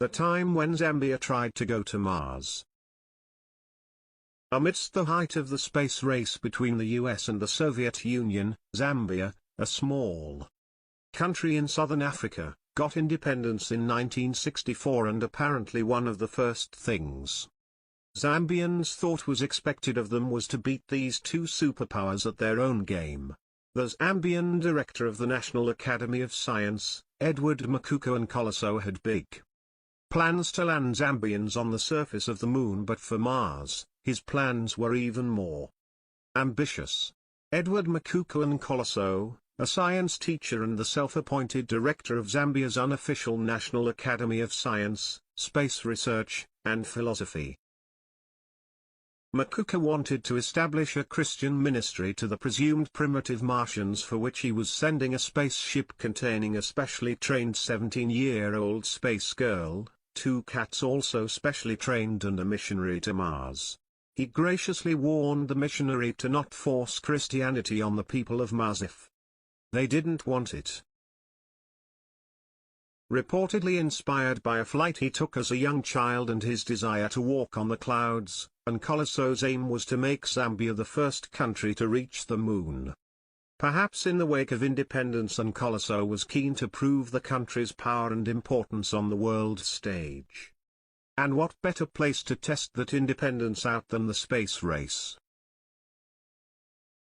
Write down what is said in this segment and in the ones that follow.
the time when Zambia tried to go to Mars. Amidst the height of the space race between the US and the Soviet Union, Zambia, a small country in southern Africa, got independence in 1964, and apparently one of the first things Zambians thought was expected of them was to beat these two superpowers at their own game. The Zambian director of the National Academy of Science, Edward Makuka Nkoloso, had big plans to land Zambians on the surface of the moon, but for Mars, his plans were even more ambitious. Edward Makuka Nkoloso, a science teacher and the self-appointed director of Zambia's unofficial National Academy of Science, Space Research, and Philosophy. Makuka wanted to establish a Christian ministry to the presumed primitive Martians, for which he was sending a spaceship containing a specially trained 17-year-old space girl, 2 cats also specially trained, and a missionary to Mars. He graciously warned the missionary to not force Christianity on the people of Mars if they didn't want it. Reportedly inspired by a flight he took as a young child and his desire to walk on the clouds, Nkoloso's aim was to make Zambia the first country to reach the moon. Perhaps in the wake of independence, Nkoloso was keen to prove the country's power and importance on the world stage. And what better place to test that independence out than the space race?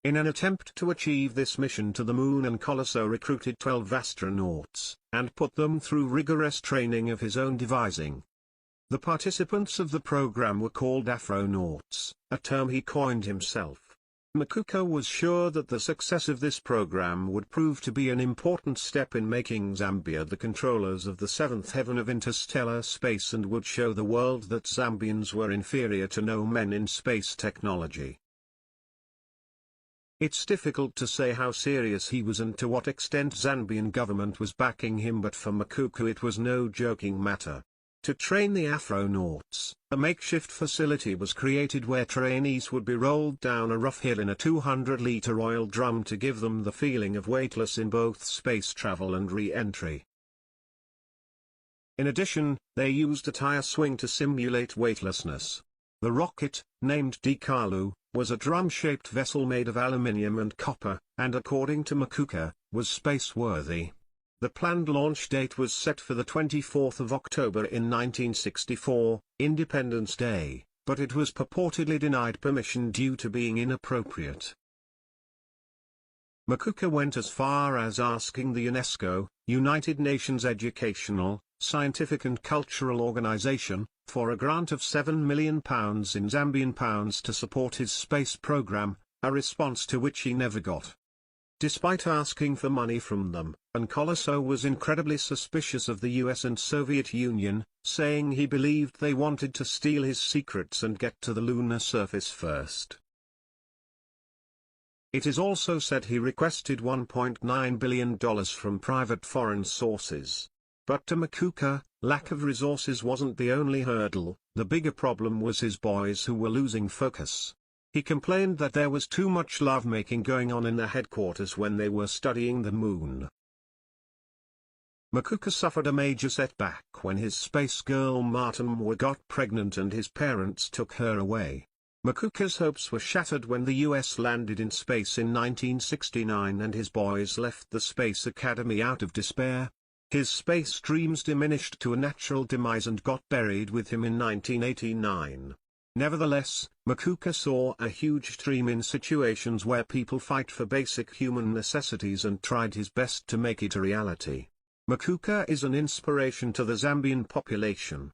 In an attempt to achieve this mission to the moon, Nkoloso recruited 12 astronauts, and put them through rigorous training of his own devising. The participants of the program were called Afronauts, a term he coined himself. Makuka was sure that the success of this program would prove to be an important step in making Zambia the controllers of the seventh heaven of interstellar space, and would show the world that Zambians were inferior to no men in space technology. It's difficult to say how serious he was and to what extent Zambian government was backing him, but for Makuka it was no joking matter. To train the Afronauts, a makeshift facility was created where trainees would be rolled down a rough hill in a 200-liter oil drum to give them the feeling of weightless in both space travel and re-entry. In addition, they used a tire swing to simulate weightlessness. The rocket, named Dikalu, was a drum-shaped vessel made of aluminium and copper, and according to Makuka, was space-worthy. The planned launch date was set for the 24th of October in 1964, Independence Day, but it was purportedly denied permission due to being inappropriate. Makuka went as far as asking the UNESCO, United Nations Educational, Scientific and Cultural Organization, for a grant of £7 million in Zambian pounds to support his space program, a response to which he never got. Despite asking for money from them, Nkoloso was incredibly suspicious of the US and Soviet Union, saying he believed they wanted to steal his secrets and get to the lunar surface first. It is also said he requested $1.9 billion from private foreign sources. But to Makuka, lack of resources wasn't the only hurdle. The bigger problem was his boys, who were losing focus. He complained that there was too much lovemaking going on in the headquarters when they were studying the moon. Makuka suffered a major setback when his space girl Martin got pregnant and his parents took her away. Makuka's hopes were shattered when the US landed in space in 1969 and his boys left the Space Academy out of despair. His space dreams diminished to a natural demise and got buried with him in 1989. Nevertheless, Makuka saw a huge dream in situations where people fight for basic human necessities and tried his best to make it a reality. Makuka is an inspiration to the Zambian population.